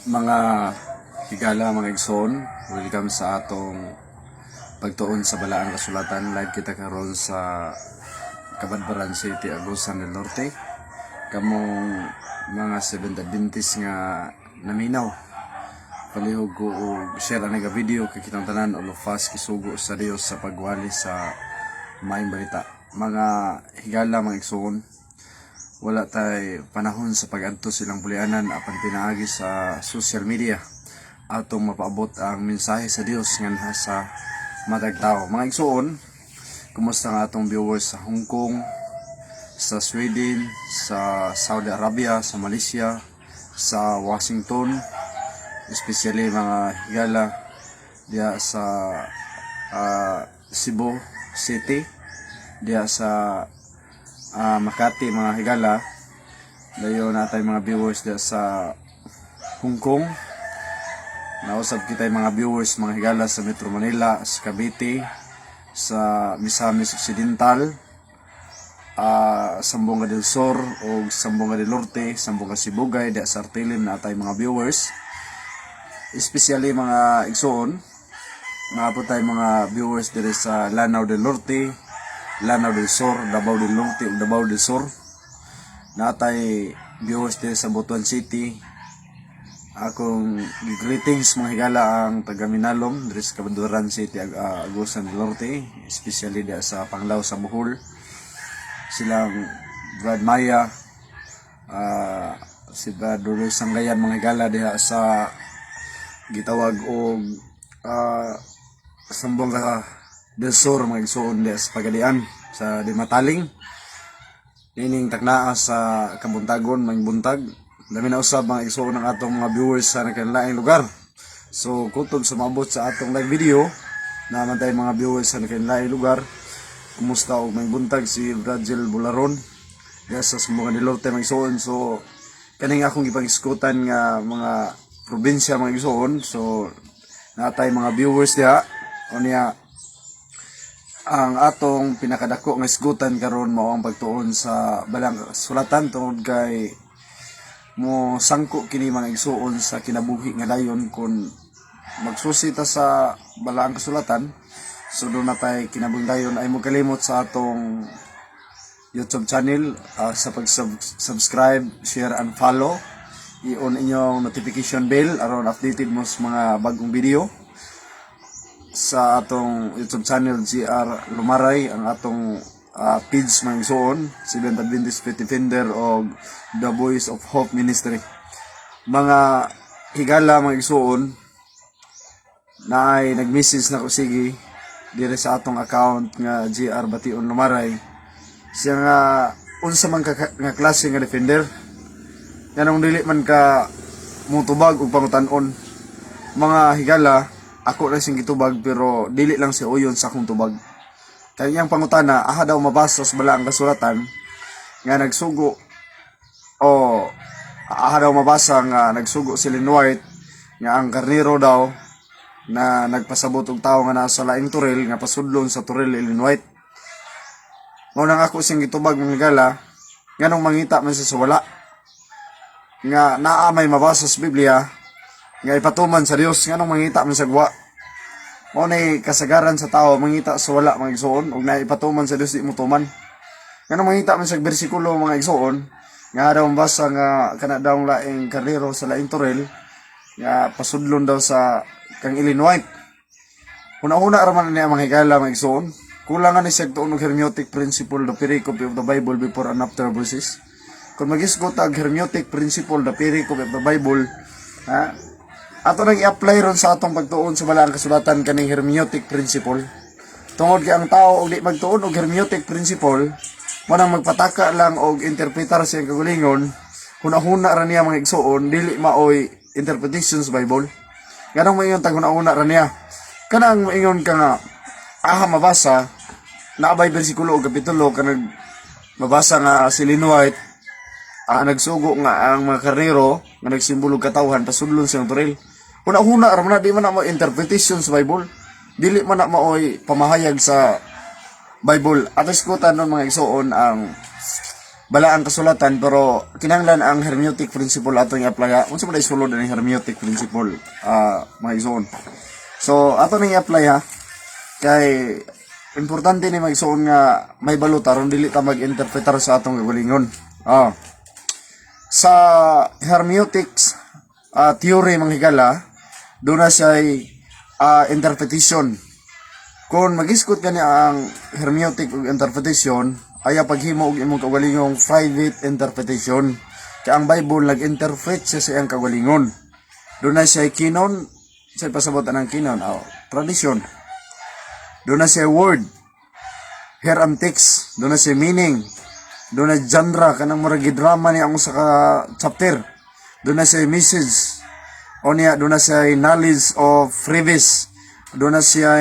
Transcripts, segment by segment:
Mga higala, mga igsoon, welcome sa atong pagtuon sa Balaang Kasulatan. Live kita karon sa Cabadbaran City, Agusan del Norte. Kamong mga Seventh Adventist nga naminaw. Palihog ko og share ang nga video kay kitang tanan all of us kisugo sa Dios sa pagwali sa maayong balita. Mga higala, mga igsoon, wala tay panahon sa pag-adto silang pulianan apan pinaagi sa social media atong mapaabot ang mensahe sa Dios nga sa matag tao. Mga igsoon, kumusta nga atong viewers sa Hong Kong, sa Sweden, sa Saudi Arabia, sa Malaysia, sa Washington, especially mga higala diya sa Cebu City, diya sa Makati, mga higala. Dayon natay mga viewers diya sa Hong Kong. Nausap kita yung mga viewers, mga higala sa Metro Manila, sa Cavite, sa Misamis Occidental, Sambonga del Sur o Sambonga del Norte, Sambonga Sibugay, diya sa Artilim natay mga viewers. Especially mga igsoon, naapot tayo mga viewers dire sa Lanao del Norte, Lanao del Sur, Davao del Norte ug Davao del Sur. Natay viewers dire sa Butuan City. Akong greetings mga higala ang taga Minalom dire sa Cabadbaran City, Agusan del Norte, especially dia sa Panglao sa Bohol. Silang Brad Maya, si Brad Duloy Sanggayan, mga higala diha sa gitawag og Sambonga del Sur, mga igsoon diha sa Pagadian sa Dimataling. Ining taknaa sa Kabuntagon, mga buntag. Dami na usab mga igsoon ng atong mga viewers sa nakalaing lugar. So kutob sa maabot sa atong live video naman tayo mga viewers sa nakalaing lugar. Kumusta og mga buntag si Brazil Bularon diha sa Sambonga del Norte, mga igsoon. So kaning akong ipag-iskutan nga mga probinsya, mga igsoon. So natay mga viewers diha o niya. Ang atong pinakadako nga isgutan karon mao ang pagtuon sa Balaang Kasulatan tungod kay mo sangko kini mga igsoon sa kinabuhi nga dayon kun magsusita sa Balaang Kasulatan. So doon na tayo kinabuhi dayon ay mo kalimot sa atong YouTube channel sa pag-subscribe, share and follow. I-on inyong notification bell aron updated mo sa mga bagong video sa atong YouTube channel GR Lumaray, ang atong page mga igsoon, Seventh Adventist Faith Defender o The Voice of Hope Ministry. Mga higala, mga igsoon, na ay nag-message na ko sige dire sa atong account nga GR Bation Lumaray. Siya nga unsa man nga klase nga defender, yanong dili man ka mutubag og pangutanon. Mga higala, ako na siyang gitubag pero dili lang si uyon sa akong tubag. Kaya niyang pangutana, aha daw mabasa sa Balaang Kasulatan nga nagsugo o aha daw mabasa nga nagsugo si Ellen White nga ang karnero daw na nagpasabot og tao nga nasa laing turil nga pasudlon sa turil Ellen White. Mao nang ako siyang gitubag, mga gala, nganong mangita man siya sa wala nga naa may mabasa sa Biblia nga ipatuman sa Dios, nganong mangita man sa gwa. Mao nay kasagaran sa tao mangita sa wala, mga igsoon, ug naipatuman sa Dios di mo tuman. Nganong mangita man sa bersikulo, mga igsoon, nga daw basa nga kana daw laing karnero sa laing turel nga pasudlon daw sa kang Ellen White. Una-una raman niya mga higala, mga igsoon, kulangan ni siya tuon og hermeneutic principle, the pericope of the Bible before and after verses. Kung mag-isgot ang hermeneutic principle, the pericope of the Bible, ato nang i-apply ron sa atong pagtuon sa Balaang Kasulatan kaning hermeneutic principle. Tungod kay ang tao og di magtuon og hermeneutic principle, manang magpataka lang og interpretar sa kagalingon, hunahuna ra niya mga igsoon, dili maoy interpretation sa Bible. Ganong maingon tag hunahuna ra niya. Kanang maingon ka nga aha mabasa naabay bersikulo o kapitulo kanang mabasa nga si Ellen White nagsugo nga ang mga karnero nga nagsimbolo katawhan pasudlon sa turil. Una-una ra man di man na mo interpretation sa Bible, dili man na maoy pamahayag sa Bible. Atas ko tanon mga igsoon ang bala ang kasulatan pero kinahanglan ang hermeneutic principle atong i-apply. Unsa man isulod ang hermeneutic principle mga igsoon. So ato nang i-apply kay importante ni magsuon nga may balot aron dili ta mag-interpretar sa atong kagalingon. Sa hermeneutics theory manghigala doon na siya interpretation. Kung mag-iskot ka niya ang hermeneutic ug interpretation, ay paghimo og imong kagalingong private interpretation. Kaya ang Bible nag-interpret siya sa iyang kagalingon. Doon na siya kinon, siya pasabotan ng kinon, tradition. Doon na siya word, hermeneutics, doon na siya meaning, doon na genre, kanang maragi drama niya ang sa chapter, doon na siya message, o niya, doon na siya knowledge of previous, doon na siya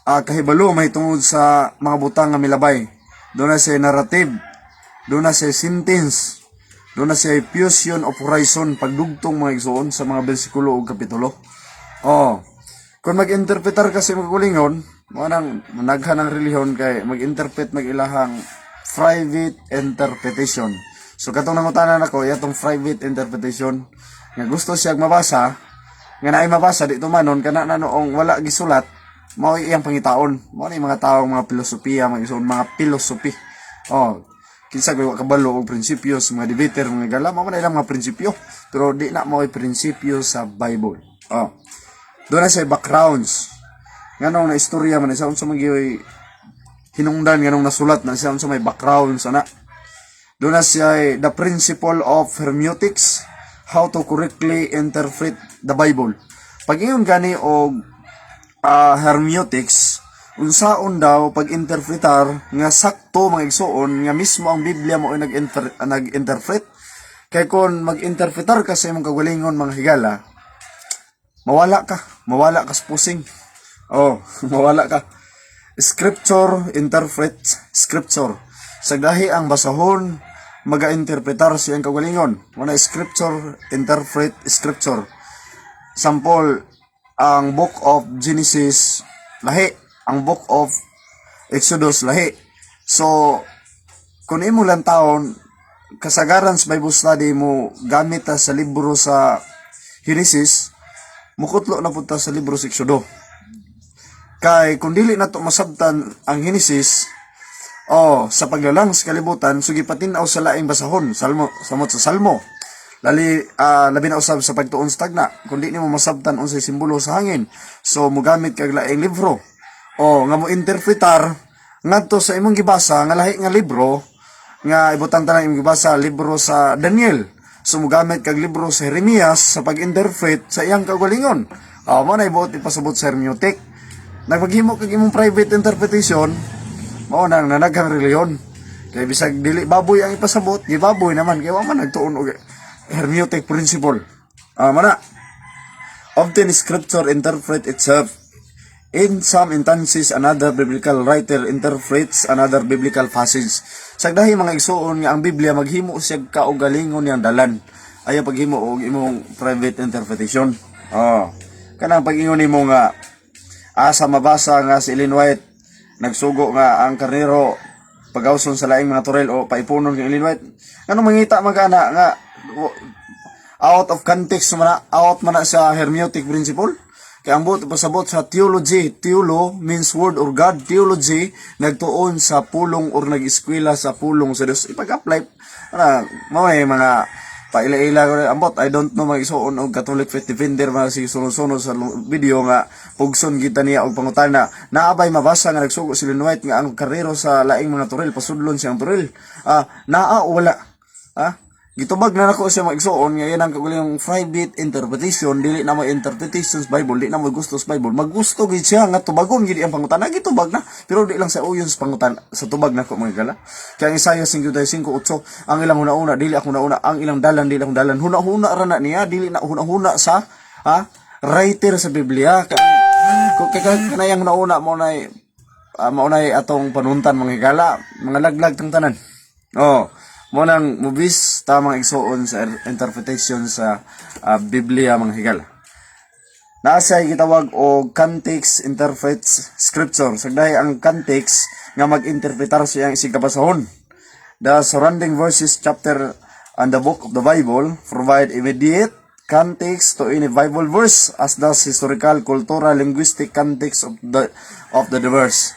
kahibalo may tungod sa mga butang nga milabay, doon na siya narrative, doon na siya sentence, doon na siya fusion of horizon, pagdugtong mga igsoon sa mga bersikulo o kapitulo. Kung mag-interpretar kasi magkulingon, manang managhan ng relihiyon kay mag-interpret mag-ilahang private interpretation. So katong nangutanan ako, yatong private interpretation nga gusto siya mabasa, nga naay mabasa di tumanon kana na noong wala gisulat, mao iyang pangitaon. Mao ni mga tawo mga filosofiya, mga philosophy. Kinsa kay kabalo og prinsipyo sa mga debater mga gala, mao man ilang mga prinsipyo, pero di na mao prinsipyo sa Bible. Doon na siya backgrounds. Nganong na istorya man sa unsa magiyoy hinungdan nganong nasulat na siya unsa may backgrounds ana. Doon na siya the principle of hermeneutics, how to correctly interpret the Bible. Pag ingon gani og hermeneutics, unsaon daw pag-interpretar nga sakto mga igsoon nga mismo ang Biblia mo nag-interpret. Kay kon mag-interpretar ka sa imong kagalingon mga higala, mawala ka sa pusing. Mawala ka. Scripture interpret scripture. Sagdahi ang basahon maga-interpretar siyang kagalingon. Muna scripture interpret scripture. Sample, ang book of Genesis lahi, ang book of Exodus lahi. So kung imo lang taon kasagaran sa Bible study mo gamit sa libro sa Genesis, mukutlo na punta sa libro sa Exodo. Kay kung dili na to masabtan ang Genesis, sa paglalang sa kalibutan, sugi patinaw sa laing basahon, samot sa Salmo. Labi na usab sa pagtuon sa tagna, kung di nimo masabtan unsay simbolo sa hangin. So mogamit kag laing libro. Nga mo interpretar ngadto sa imong gibasa nga lahi nga libro, nga ibutang tanang imong gibasa libro sa Daniel. So mogamit kag libro sa Jeremias sa pag-interpret sa iyang kagalingon. Mo na ibuot ipasabot sa hermeneutic. Nagpaghimo kag imong private interpretation, mao nang nanaghang reliyon. Kay bisag dili baboy ang ipasabot, gibaboy naman kay wa man nagtuon og hermeneutic principle. Mana often scripture interpret itself. In some instances, another biblical writer interprets another biblical passage. Sagdahi mga igsoon nga ang Biblia maghimo siya kaugalingon niyang dalan. Ayaw paghimo og imong private interpretation. Kanang pag-ingon nimo nga asa mabasa nga si Ellen White nagsugo nga ang karnero pagawson sa laing mga turel o paipunon kay Ellen White. Kanang mangita magana nga out of context out man sa hermeneutic principle. Kaya ang buot pasabot sa theology, theolo means word or God, theology nagtuon sa pulong or nag-eskwela sa pulong sa Dios. Ipag-apply may mga paila-ila ambot, I don't know mag-isuon og Catholic faith defender mga si sunod-sunod sa video nga pugson kita niya og pangutana. Naabay mabasa nga nagsugo si Ellen White nga ang karero sa laing mga turil pasudlon siyang turil. Naa o wala? Gitubag na nako siya mag-igsoon nga yan ang kagulong private interpretation, dili na mo interpretations Bible, di na mo gusto sa Bible. Maggusto gid siya nga tubagon gid ang pangutana, gitubag na, pero di lang sa uyon sa pangutana sa tubag nako mga gala. Kaya ang Isaiah 55:8, ang ilang huna-una dili ako huna-una, ang ilang dalan dili akong dalan. Huna-huna ra na niya, dili na huna-huna sa writer sa Biblia. Kanayang huna-una mo nay atong panuntan mga gala, mga laglag tang tanan. Munang movies tamang igsoon sa interpretation sa Biblia mga higala. Naasay gitawag og context interprets scripture. Sagday ang context nga mag-interpretar sa iyang isig kabasahon. The surrounding verses, chapter, and the book of the Bible provide immediate context to any Bible verse, as does historical, cultural, linguistic context of the verse.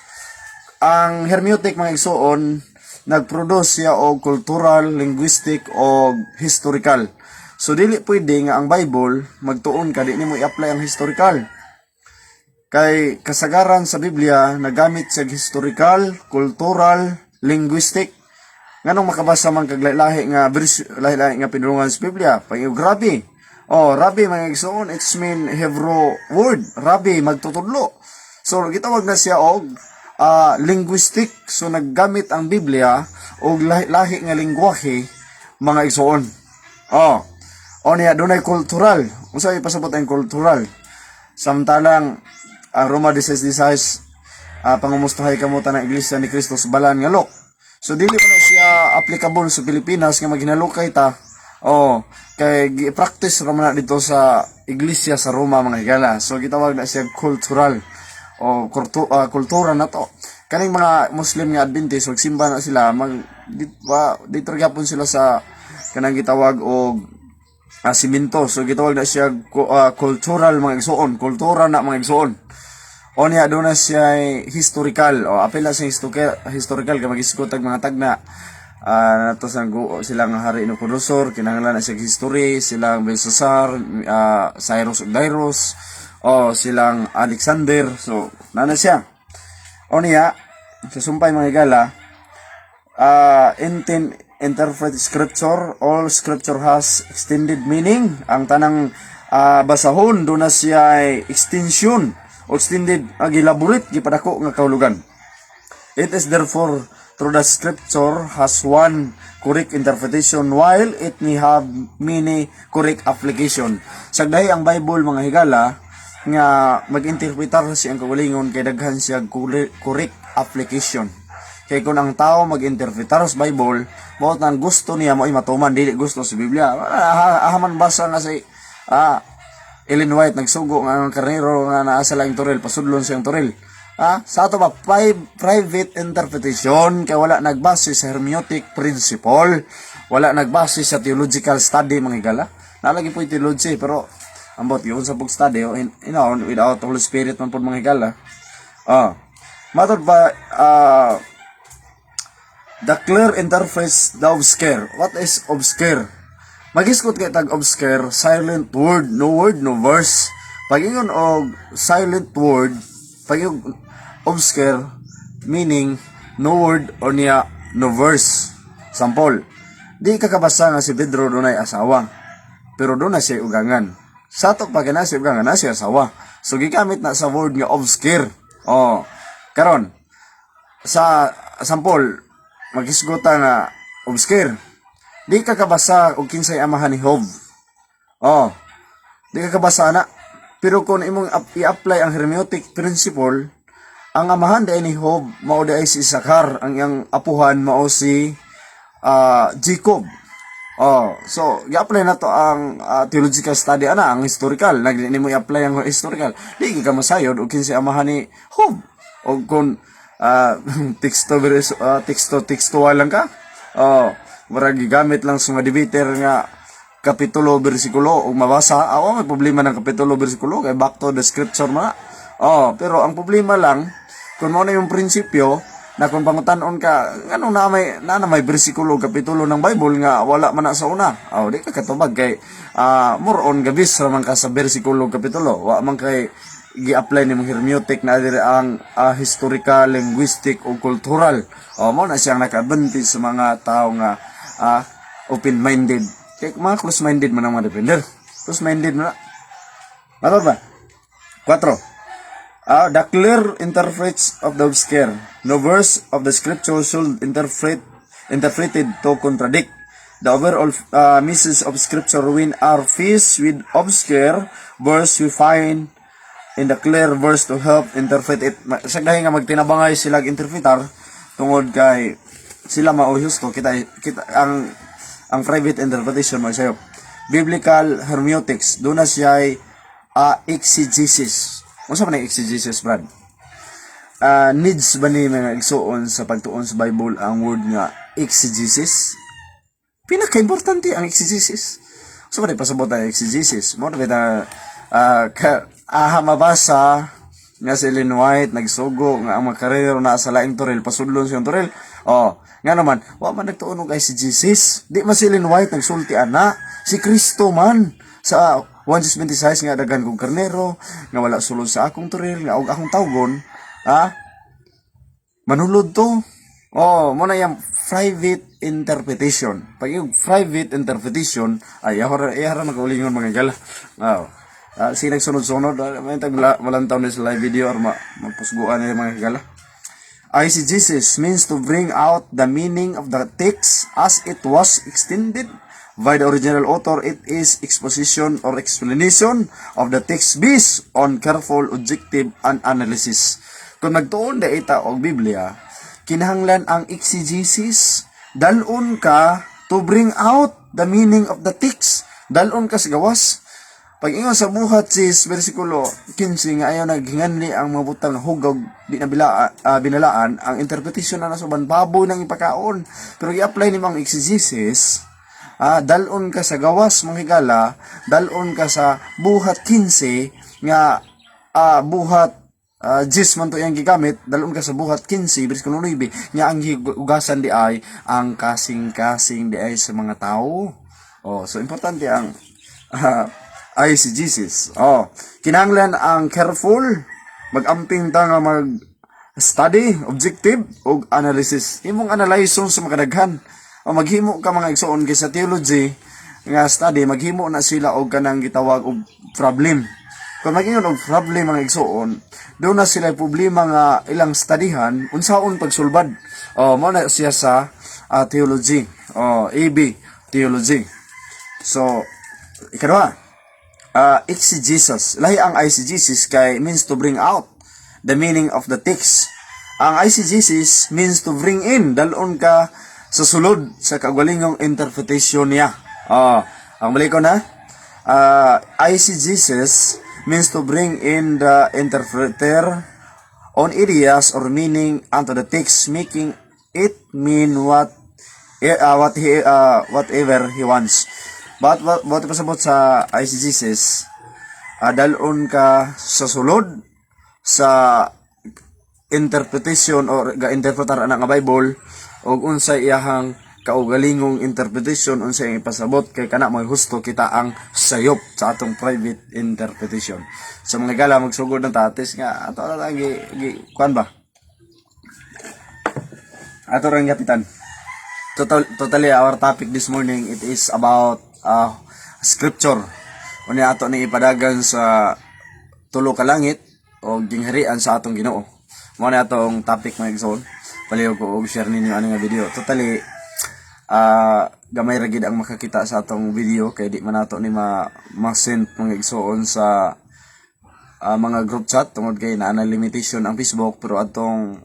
Ang hermeneutic mga igsoon nagproduce siya og cultural, linguistic o historical. So dili pwede nga ang Bible magtuon ka di nimo i-apply ang historical. Kay kasagaran sa Biblia nagamit siya historical, cultural, linguistic. Nganong makabasa man kag lahi nga pinulungan sa Biblia? Pangyo grabe. Oh, rabbi mga igsoon, it's mean Hebrew word. Rabbi magtutudlo. So gitawag na siya og linguistic. So naggamit ang Biblia og lahi nga lingwahe mga igsoon. Oh. O niya, doon ay kultural. Unsa ipasabot ang kultural? Samtalang Roma 16:16 pangumustahay kamuta ng Iglesia ni Cristo sa balan nga lok. So dili pa na siya applicable sa Pilipinas nga maghinalukay ta. Kay gi-practice ra man dito sa Iglesia sa Roma mga higala. So gitawag na siya kultural o kultura na to. Kaning mga Muslim nga Adventist magsimba na sila dito gyapon sila sa kanang gitawag og siminto. So gitawag na siya cultural mga igsoon, kultura na mga igsoon. O niya doon na siya historical o apil na siya historical ka mag-iskutag mga tagna nato silang hari Nabucodonosor, kinahanglan na siya history, silang Belshazzar, Cyrus ug Darius o silang Alexander. So nana siya. O niya sa sumpay mga igala interpret scripture. All scripture has extended meaning. Ang tanang basahon doon na siya extension o extended gilaborit gipadako nga kahulugan. It is therefore through the scripture has one correct interpretation while it may have many correct application. Sagdahi ang Bible mga higala nga mag-interpretar siya ang kaugalingon kay daghan siya correct application. Kaya kung ang tao mag-interpretar sa Bible, bawat ang gusto niya mo ay matuman, dili gusto sa Biblia. Ahaman basa nga si Ellen White, nagsugo nga ang karnero nga naasa lang turil, pasudlon siyang turil. Sa ato ba, private interpretation, kaya wala nagbase sa hermeneutic principle, wala nagbase sa theological study, mga higala. Nalagi po yung theology, pero ambot yun sa book study, without Holy Spirit man po mga higala. Matod ba, the clear interprets the obscure. What is obscure? Magiskot kay tag obscure, silent word, no verse. Pag-ingon og silent word, pag-ingon obscure, meaning no word o niya no verse. Sample, di kakabasa nga si Pedro dunay asawa, pero doon na siya ugangan. Sa to pag na siya ugangan, na siya asawa. So gigamit na sa word nga obscure. Karon sa sample, magisgota nga obscure. Di ka kabasa og kinsay amahan ni Job. Di ka kabasa na. Pero kung imong i-apply ang hermeneutic principle, ang amahan day ni Job mao day si Isakar, ang iyang apuhan mao si Jacob. So i-apply na to ang theological study ang historical. Nagdi mo i-apply ang historical. Di ka masayod og kinsay amahan ni Job. O kung textual lang ka. Murag gigamit lang sa mga debater nga kapitulo bersikulo ug mabasa. May problema ng kapitulo bersikulo kay back to the scripture na. Pero ang problema lang kung mo na yung prinsipyo na kung pangutan-on ka nganong na may bersikulo kapitulo ng Bible nga wala man na sa una. Di ka katubag kay more on gabis ra man ka sa bersikulo kapitulo. Wa man kay gi-apply ni mong hermeneutic na dire ang historical, linguistic o cultural. Mo na siyang naka-advantage sa mga tao nga open-minded. Kaya mga close-minded man ang mga depender. Close-minded na. Ano ba? 4. The clear interprets of the obscure. No verse of the scripture should interpreted to contradict. The overall message of scripture when are faced with obscure verse we find in the clear verse to help interpret it. Sagdahi nga magtinabangay sila interpretar tungod kay sila mauhusto kita ang private interpretation mo sayo. Biblical hermeneutics do na siya exegesis. Unsa man ang exegesis, Brad? Needs ba ni mga igsuon sa pagtuon sa Bible ang word nga exegesis. Pinaka-importante ang exegesis. So, ba pasabot ang exegesis? Mo na bita, mabasa nga si Ellen White, nagsugo, nga ang makarero na sa laing turil, pasudlon siyang turil. Nga naman, man nagtuon og exegesis. Di man si Ellen White, nagsulti ana. Si Kristo man, sa 1:26 nga dagan kong karnero, nga wala sulod sa akong turil, nga og akong tawgon, manulod to. Muna yung private interpretation. Pag yung private interpretation, ay ihara magkaulingon mga gala. Sinag sunod-sunod, may malantaw na sa live video or magpusguan na yung mga gala. Eisegesis means to bring out the meaning of the text as it was extended by the original author. It is exposition or explanation of the text based on careful, objective, and analysis. Kung nagtuon da ita og Biblia, kinahanglan ang exegesis, dalon ka to bring out the meaning of the text. Dalon ka sa gawas. Pag ingon sa buhat sis, versikulo 15, nga ayaw naghinganli ang mga butang na hugog, di na binalaan, ang interpretation na nasuban, baboy ng ipakaon. Pero i-apply ni mga exegesis, dalon ka sa gawas, mga higala, dalon ka sa buhat 15, nga buhat 10 man to yung gigamit, dalon ka sa buhat 15, versikulo 9, nga ang hiugasan di ay, ang kasing-kasing di ay sa mga tao. So importante ang eisegesis. Kinahanglan ang careful, mag-amping ta nga mag-study, objective, o analysis. Imong analyson sa makadaghan. Maghimo ka mga igsoon kay sa theology nga study, maghimo na sila og kanang gitawag og problem. Kung mag-ingon og problem mga igsoon, doon na sila problema nga ilang studyhan, unsaon pagsulbad. Mo na siya sa theology. AB, theology. So, ikadua, exegesis. Lahi ang eisegesis kay means to bring out the meaning of the text. Ang eisegesis means to bring in, dalon ka sa sulod sa kagwalingong interpretation niya. Ang balik ko na, eisegesis means to bring in the interpreter on ideas or meaning unto the text, making it mean whatever he wants. But pasabot sa eisegesis, dalon ka sa sulod sa interpretation or ga-interpretar ana nga Bible og unsay iyahang kaugalingong interpretation, unsay ipasabot kay kana may husto kita ang sayop sa atong private interpretation. Sa mga gala magsugod ng tatis nga ato ra gi kuan ba? Ato ra kapitan. Totally our topic this morning, it is about scripture. Unya ato ni ipadagan sa tulo ka langit o gingharian sa atong Ginoo. Mao na atong topic mga igsoon. Paliw ko og share ninyo ano nga video. Totally gamay ra gid ang makakita sa atong video kay di man nato ni ma-send mga igsoon sa mga group chat tungod kay naa na limitation ang Facebook, pero atong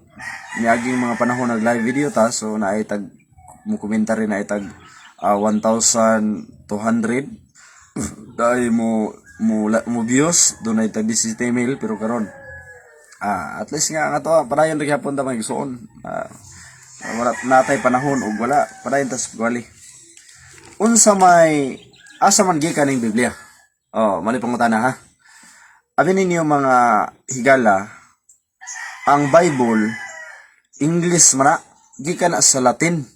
niaging mga panahon nag live video ta, so naay tag mo komentary na itag 1,200 dahil mo views doon ay tag 17 email, pero karon at least nga ato padayon ri gyapon ta magsuon. Wala natay panahon ug wala padayon tas gali unsa may asa man gikan ning Biblia. Mali pangutana ha. Abi ninyo mga higala, ang Bible English man na gikan sa Latin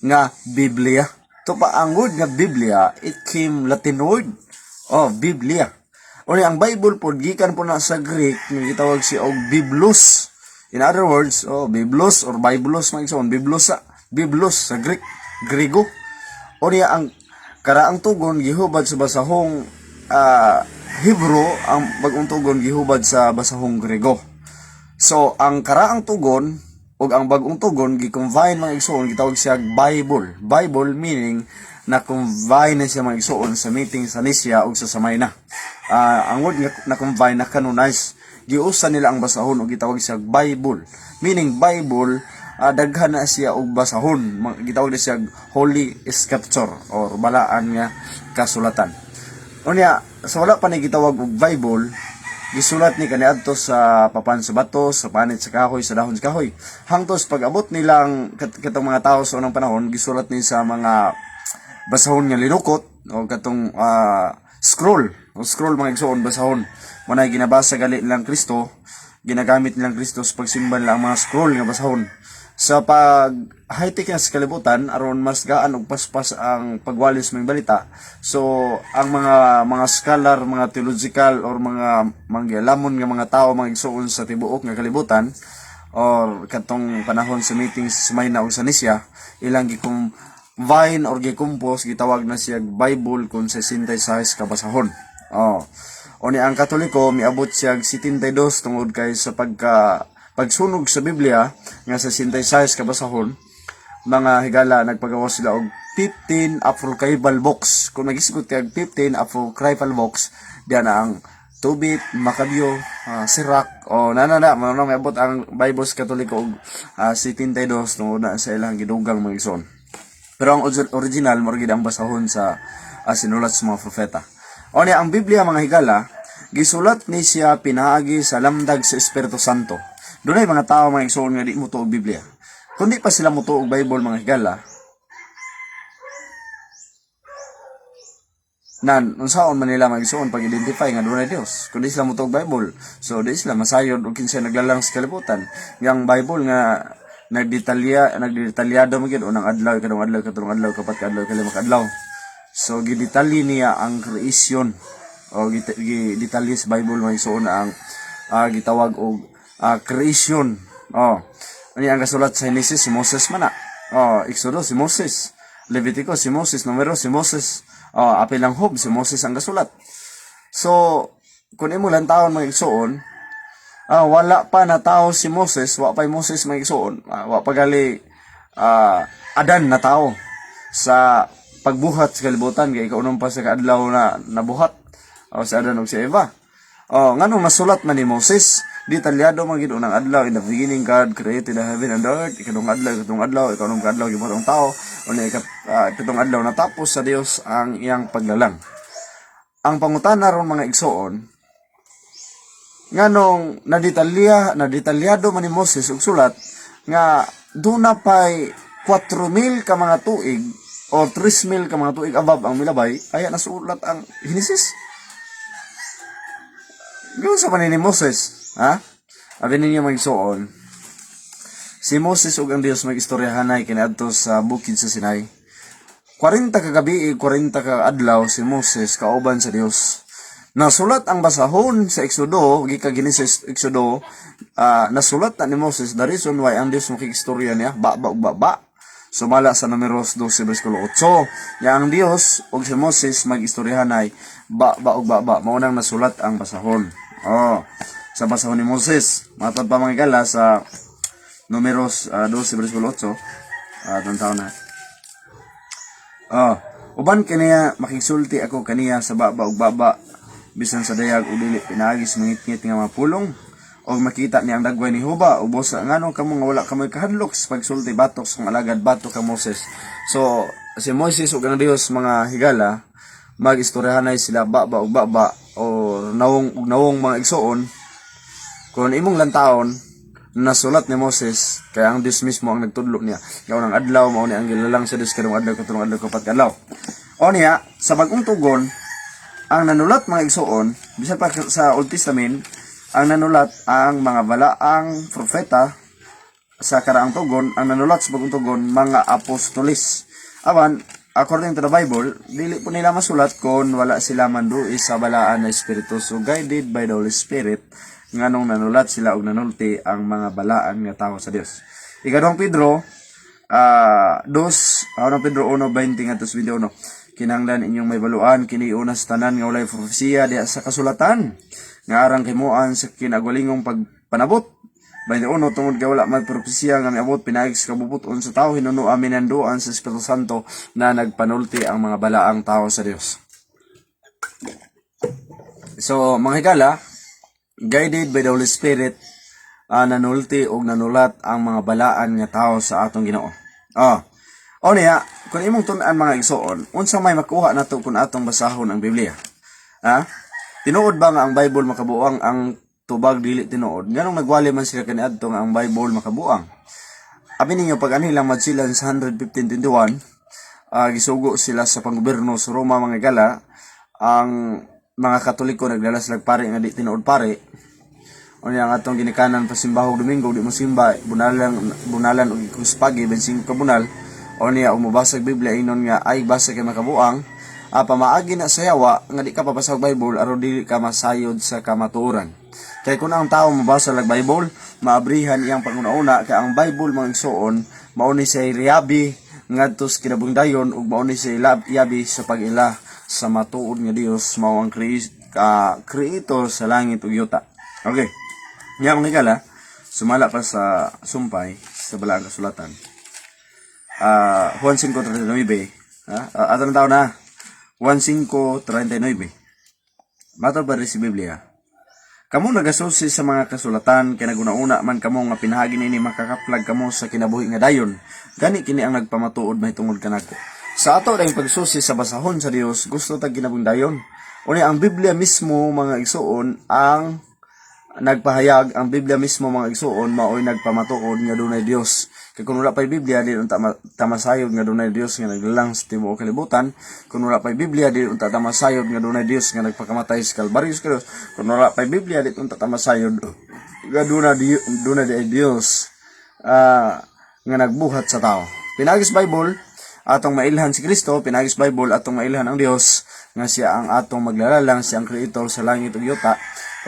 nga Biblia. To pa ang word nga Biblia, it came Latin word. Biblia. Uni ang Bible po gikan po na sa Greek nga gitawag siya og Biblos. In other words, Biblos or Biblos man igsoon, Biblos sa Greek, Griego. Uni ang karaang tugon gihubad sa basahong Hebrew, ang bagong tugon gihubad sa basahong Griego. So ang karaang tugon ug ang bagong tugon gi-combine mga igsoon, gitawag siya Bible. Bible meaning na combine na siya mga igsoon sa meeting sa Nisya ug sa Samayna. Ang word na combine na canonize, giusa nila ang basahon ug gitawag siya Bible. Meaning Bible, daghan na siya og basahon, gitawag na siya Holy Scripture or balaan nga kasulatan. Unya, sa wala pa ni gitawag og Bible, gisulat ni kaniadto sa papan sa bato, sa panit sa kahoy, sa dahon sa kahoy. Hangtod pag-abot nilang katong mga tao sa unang panahon, gisulat ni sa mga basahon nga linukot o katong scroll mga igsoon basahon. Muna ginabasa gali nilang Kristo, ginagamit nilang Kristo sa pagsimbal lang mga scroll nga basahon. Sa pag high-tech na sa kalibutan aron mas gaan og paspas ang pagwalis ng balita, so ang mga scholar, mga theological or mga manggialamon nga mga tao mga igsoon sa tibuok nga kalibutan or katong panahon sa meetings sa Mayna ug sa Nisya, ilang vine or gikumpos gitawag na siya Bible kung 66 ka basahon. Oni ang Katoliko miabot siya 72 tungod kay sa pagsunog sa Biblia nga sa 66 ka basahon. Mga higala nagpagawa sila og 15 apocryphal books. Kung nagisgot kay 15 apocryphal books, diyan ang Tobit, Macabeo, Sirach o miabot ang Bible sa Katoliko og 72 tungod na sa ilang gidugang mga igsoon. Pero ang original mo gid ang basahon sa sinulat sa mga propeta. O niya, ang Biblia mga higala, gisulat ni siya pinaagi sa lamdag sa Espiritu Santo. Doon ay mga tao mga igsoon nga di mo tuog Biblia. Kundi pa sila mo tuog Bible mga higala, unsaon man nila mga igsoon pag-identify nga doon ay Dios. Kundi sila mo tuog Bible. So di sila masayod o kinsa naglalang sa kalibutan. Yang Bible nga nagdetalyado magid unang adlaw kadong adlaw kapat kadlaw kalima kadlaw. So gidetalye niya ang creation o gidetalye sa Bible may suon ang gitawag og creation. Ani ang kasulat sa Genesis si Moses man na. Exodus si Moses, Levitico si Moses, Numero si Moses, apil ang Job si Moses ang kasulat. So kun imo lang taon mga igsoon, wala pa na tao si Moses, wa pa Moses may igsoon, wa pa gali Adan na tao sa pagbuhat sa kalibutan kay kaunong pa sa kaadlaw na nabuhat sa Adan ug si Eva. Nganong nasulat man ni Moses, detalyado man gid unang adlaw, in the beginning God created the heaven and the earth. Ikatong adlaw kaunong adlaw gibuhat ang tao, unya ikatong adlaw natapos sa Dios ang iyang paglalang. Ang pangutana ron mga igsoon, nganong nadetalyado man ni Moses og sulat nga duna pay 4,000 ka mga tuig o 3,000 ka mga tuig above ang milabay, aya nasulat ang Genesis. Gawin sa panin ni Moses, Abi ninyo magsuon, si Moses ug ang Dios mag-istoryahanay kaniadto sa bukid sa Sinai. 40 ka gabi, 40 ka adlaw si Moses kauban sa Dios. Nasulat ang basahon sa Exodo, gika Genesis Exodo, nasulat na ni Moses the reason why ang Dios makikistorya niya, ba. Sumala sa Numeros 12 versikulo 8. Ya ang Dios ug si Moses mag-istoryahanay ba. Maunang nasulat ang basahon. Sa basahon ni Moses. Matod pa mga igala sa Numeros 12 versikulo 8. Tantaw na. Uban kaniya makigsulti ako kaniya sa baba bisan sa dayag ug dili pinaagis mangit-ngit nga mga pulong. O makita niya ang dagway ni Huba, ubos ngano kamo nga wala kamoy kahadlok sa pagsulti batok sa alagad batok ka Moses. So si Moses ug ang Dios mga higala mag-istoryahanay sila ba o nawong mga igsoon kung imong lantaon nasulat ni Moses kay ang Dios mismo ang nagtudlo niya. Yaw nang adlaw mao ni ang gilalang sa Dios kadong adlaw kapat adlaw. O niya sa bagong tugon ang nanulat mga igsoon bisan pa sa Old Testament ang nanulat ang mga balaang propeta sa karaang tugon, ang nanulat sa bagong tugon, mga apostolis. Awan, according to the Bible, dili po nila masulat kung wala sila manduis sa balaan na espiritu. So, guided by the Holy Spirit, nganong nanulat sila og nanulti ang mga balaan nga tao sa Dios. Ikadong Pedro, Pedro 1:20 ngadto sa 21. Kinahanglan inyong may baluan kini unas tanan nga walay propesiya diha sa kasulatan nga arang himuan sa kinagwalingong pagpanabot. 21 tungod kay wala may propesiya nga miabot pinaagi sa kabubuton sa tao, hinuno amin nanduan sa Espiritu Santo na nagpanulti ang mga balaang tao sa Dios. So mga higala, guided by the Holy Spirit, nanulti og nanulat ang mga balaan nga tao sa atong Ginoo. O niya, kung imong tun-an mga igsoon, unsa may makuha nato kung atong basahon ang Biblia? Tinuod ba nga ang Bible makabuang, ang tubag dili tinuod? Nganong nagwali man sila kaniadto nga ang Bible makabuang? Abi ninyo pag anilang madsilan sa 115:21, gisugo sila sa panggobyerno sa Roma mga gala, ang mga Katoliko nagdala sila pare nga di tinuod pare. Unya ang atong ginikanan pasimbahog Domingo di mo simba bunalan og kuspagi 25 ka bunal. Unya umubasag Biblia inon nga ay basa kay makabuang. Pamaagi na sa yawa nga di ka papasa og Bible aron dili ka masayod sa kamatuoran. Kay kun ang tawo mabasa lag Bible, maabrihan iyang panguna-una kay ang Bible mga igsoon mao ni say riyabi ngadto sa kinabungdayon ug mao ni say yabi sa pag-ila sa matuod nga Dios mao ang creator sa langit ug yuta. Okay. Nya mga igala, sumala pa sa sumpay sa balaang kasulatan. Juan 5:39, atong taon na 1:5:39. Matod ba rin si Biblia? Kamo nagasusi sa mga kasulatan kay naguna-una man kamo nga pinahagi nini makakaplag kamo sa kinabuhi nga dayon. Gani kini ang nagpamatuod mahitungod kanako. Sa ato dayong pagsusi sa basahon sa Dios, gusto tag kinabuhi dayon. Uni ang Biblia mismo mga igsoon ang nagpahayag, ang Biblia mismo mga igsoon maoy nagpamatuod nga dunay Dios. Kay kun wala pay Biblia di unta tamasayod nga dunay Dios nga naglalang sa tibuok kalibutan. Kun wala pay Biblia di unta tamasayod nga dunay Dios nga nagpakamatay sa Kalbaryo sa krus. Kun wala pay Biblia di unta tamasayod nga dunay Dios nga nagbuhat sa tao. Pinagis Bible atong mailhan si Kristo, pinagis Bible atong mailhan ang Dios nga siya ang atong maglalalang, siya ang creator sa langit ug yuta.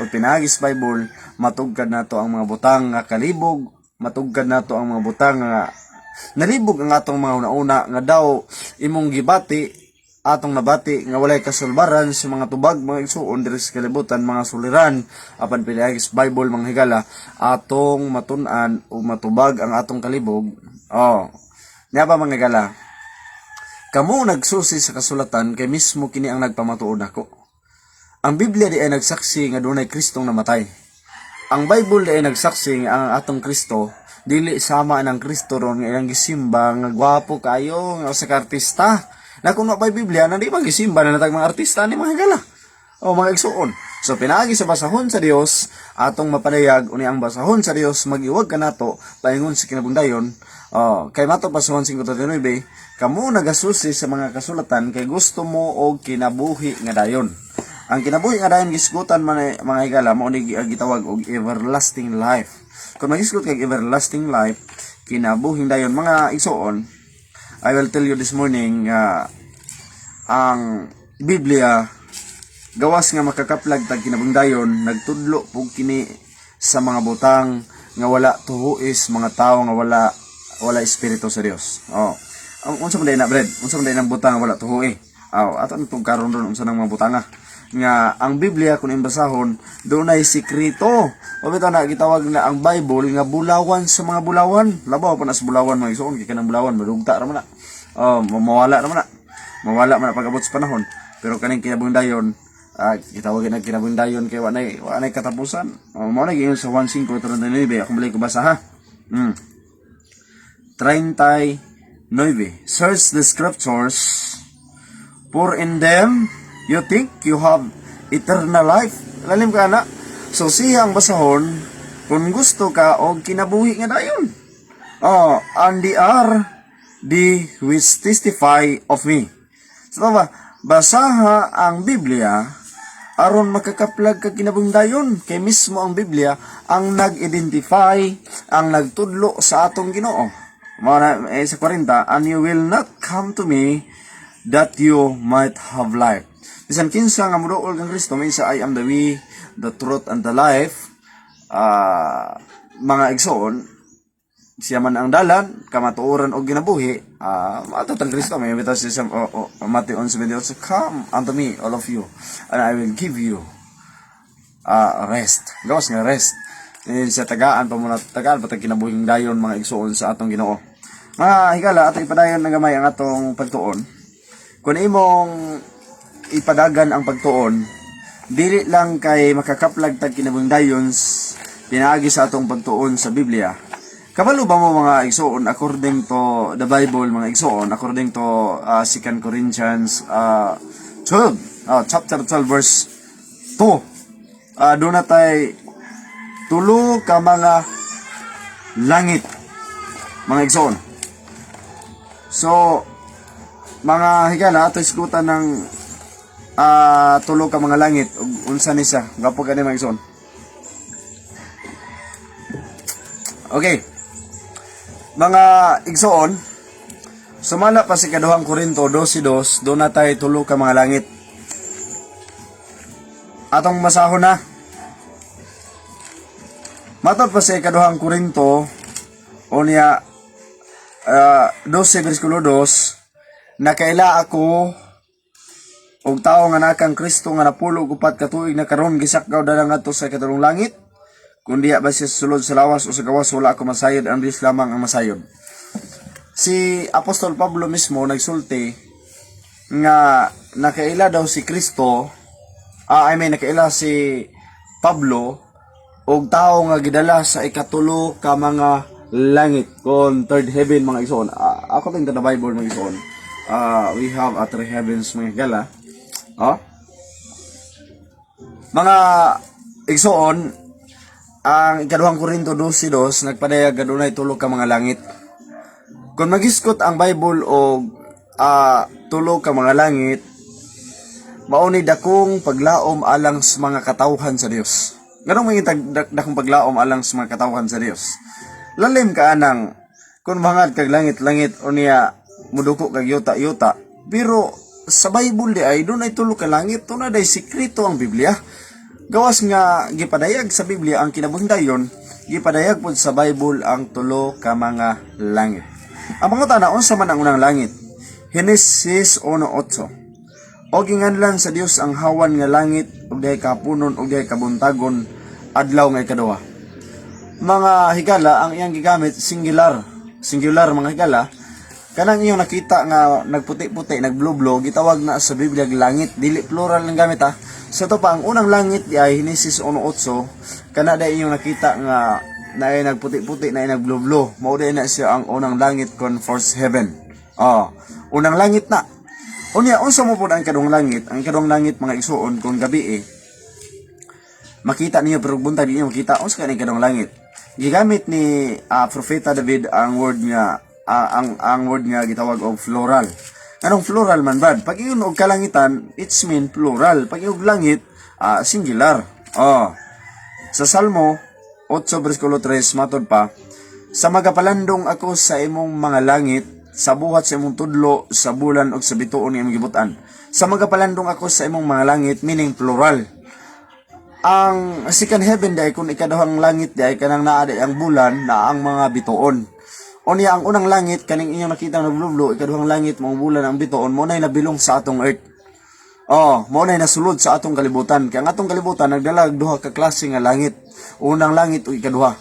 O pinagis Bible, matugkad nato ang mga butang nga kalibog, matugkad nato ang mga butang nga nalibog ang atong mga una-una nga daw imong gibati, atong nabati nga walay kasulbaran sa mga tubag mga igsuon diri sa kalibutan, mga suliran. Apan pinagis Bible mga higala, atong matun-an o matubag ang atong kalibog. Nya ba mga higala? Kamo nagsusi sa kasulatan kay mismo kini ang nagpamatuod nako. Ang Biblia di ay nagsaksi nga dunay Kristong namatay. Ang Bible di ay nagsaksi nga ang atong Kristo dili sama ng Kristo ron nga ilang gisimba nga gwapo kayo nga sa artista. Na kung pa'y Biblia na di magisimba na natag mga artista ni mga higala o mga igsuon. So pinagi sa basahon sa Dios atong mapanayag uni ang basahon sa Dios magiwag kanato paingon sa kinabungdayon. Kay mato pa sa 1:5:39, kamo nagasusi sa mga kasulatan kay gusto mo og kinabuhi nga dayon. Ang kinabuhi nga dayon gisgutan man mga higala mao ni gitawag og everlasting life. Kung magisgot kag everlasting life, kinabuhing dayon mga igsoon, I will tell you this morning ang Biblia gawas nga makakaplag tag kinabungdayon nagtudlo pug kini sa mga butang nga wala tuhuis, mga tao nga wala espiritu sa Dios. Unsa man day na bread, unsa man day nang butang nga wala tuhui. Ato nitong karon ron unsa nang mga butanga nga ang Biblia kung imbasahon dunay sikreto. O bitaw na gitawag na ang Bible nga bulawan sa mga bulawan. Labaw pa na sa bulawan mga igsoon kay kanang bulawan madugta ra man na. Mawala ra man na. Mawala man na pag-abot sa panahon. Pero kaning kinabungdayon gitawag na kinabungdayon kay wa nay katapusan. Mao na giingon sa 1:5:39 akong balik ko basa ha. 39. Search the scriptures, for in them you think you have eternal life. Lalim ka na. So siya ang basahon kung gusto ka og kinabuhi nga dayon. And they are the which testify of me. So basaha ang Biblia aron makakaplag ka kinabuhi dayon kay mismo ang Biblia ang nag-identify, ang nagtudlo sa atong Ginoo. Mao na sa 40, and you will not come to me that you might have life. Bisan kinsa nga moduol kang Kristo, minsa I am the way, the truth, and the life. Mga igsoon, siya man ang dalan, kamatuoran o ginabuhi, matatang Kristo, may bitaw siya sa Matthew 11:28, come unto me, all of you, and I will give you rest. Gawas nga rest. Sa tagaan pa muna, tagaan patag kinabuhing dayon mga igsoon sa atong Ginoo. Mga higala, atong ipadayon na gamay ang atong pagtuon. Kung imong ipadagan ang pagtuon, dili lang kay makakaplag tag kinabuhing dayon pinaagi sa atong pagtuon sa Biblia. Kabalo ba mo mga igsoon according to the Bible, mga igsoon according to 2 Corinthians 12, chapter 12 verse to. Doon na tay tulo ka mga langit, mga igsoon. So, mga higala, ato iskutan ng tulo ka mga langit, unsa ni siya, gapo ka ni mga igsoon. Okay. Mga igsoon, sumala pa si kaduhang Korinto 12:2, doon na tayo tulo ka mga langit. Atong masahon na. Matod pa si kaduhang Korinto, o niya, 12 versikulo 2, nakaila ako og tao nga nakang Kristo nga napulog upat ka tuig na karon gisakgaw dalang ngadto sa katulong langit. Kundi ba siya sulod sa lawas o sa gawas, wala ako masayod, ang Diyos lamang ang masayod. Si Apostol Pablo mismo nagsulti nga nakaila daw si Kristo, nakaila si Pablo og tao nga gidala sa ikatulo ka mga langit kon third heaven, mga igsoon. Ako ting the Bible, mga igsoon. We have three heavens, mga gala. Mga igsoon, ang ikaduhang Korinto 12:2 nagpadayag adunay tulo ka mga langit. Kung magiskot ang Bible og tulo ka mga langit, mauni dakong paglaom alang sa mga katawhan sa Dios. Ganong mangitag dakong paglaom alang sa mga katawhan sa Dios. Lalim ka anang kung mangad kag langit-langit o niya muduko kag yuta-yuta. Pero sa Bible di ay dunay tulo ka langit, tunay day sikreto ang Biblia. Gawas nga gipadayag sa Biblia ang kinabuhidayon, gipadayag pud sa Bible ang tulo ka mga langit. Ang pangutana, unsa man ang unang langit? Genesis 1:8. Og ginganlan sa Dios ang hawan nga langit ug dihay kapunon ug dihay kabuntagon adlaw nga ikaduha. Mga higala, ang iyang gigamit singular mga higala. Kanang iyong nakita nga nagputi-puti, nagblublo, gitawag na sa Biblia langit, dili plural ng gamit ha. So to pa ang unang langit di ay Genesis 1:8, kana da iyong nakita nga na ay nagputi-puti, na ay nagblublo, mao di na siya ang unang langit kon first heaven. Unang langit na. Unya unsa mo pud ang kadung langit? Ang kadung langit, mga igsoon, kung gabi makita niyo pero buntag niyo makita unsa kani kadung langit. Gigamit ni Propeta David ang word nga ang word nga gitawag og plural. Anong plural man bad? Pag iyon og kalangitan, it's mean plural. Pag iyon og langit, singular. Sa Salmo 8 versikulo 3 matod pa, sa magapalandong ako sa imong mga langit, sa buhat sa imong tudlo, sa bulan ug sa bituon nga imong gibutan. Sa magapalandong ako sa imong mga langit, meaning plural. Ang second heaven day kung ikaduhang langit day kanang naa day ang bulan na ang mga bituon. Unya ang unang langit kaning inyong nakita nga blublo, ikaduhang langit mga bulan ang bituon, mo nay nabilong sa atong earth. Mo nay nasulod sa atong kalibutan. Kaya ang atong kalibutan nagdala og duha ka klase nga langit, unang langit ug ikaduha.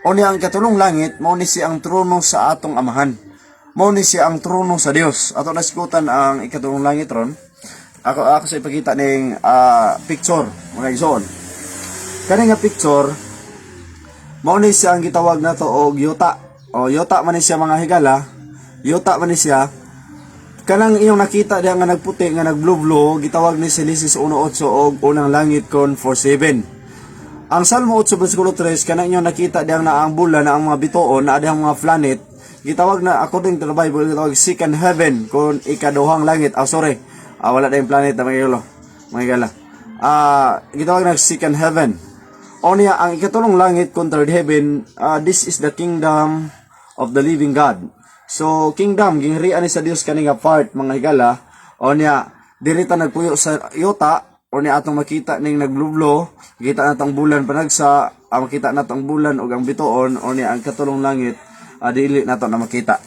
Unya ang katulong langit mao ni siya ang trono sa atong amahan. Mao ni siya ang trono sa Dios. Ato nasikutan ang ikatulong langit ron. Ako sa ipakita ning picture, mga igsoon. Kani nga picture mao ni siya ang gitawag nato og yuta. Yuta man ni siya, mga higala. Yuta man ni siya. Kanang iyong nakita diha nga nagputi nga nagblublo, gitawag ni Genesis 1:8 og unang langit kon 4:7. Ang Salmo 8 versikulo 3 kanang iyong nakita diha na ang bulan na ang mga bituon na adihang mga planet, gitawag na according to the Bible gitawag second heaven kon ikaduhang langit. Wala dayong planet na mga higala. Gitawag na second heaven. Niya ang ikatulong langit kon third heaven, this is the kingdom of the living God. So kingdom gingharian ni sa Dios kani nga part, mga higala. Niya diri ta nagpuyo sa yuta, niya atong makita ning nagblublo, kita natong bulan panagsa, makita natong bulan ug ang bituon, niya ang katulong langit, dili nato na makita.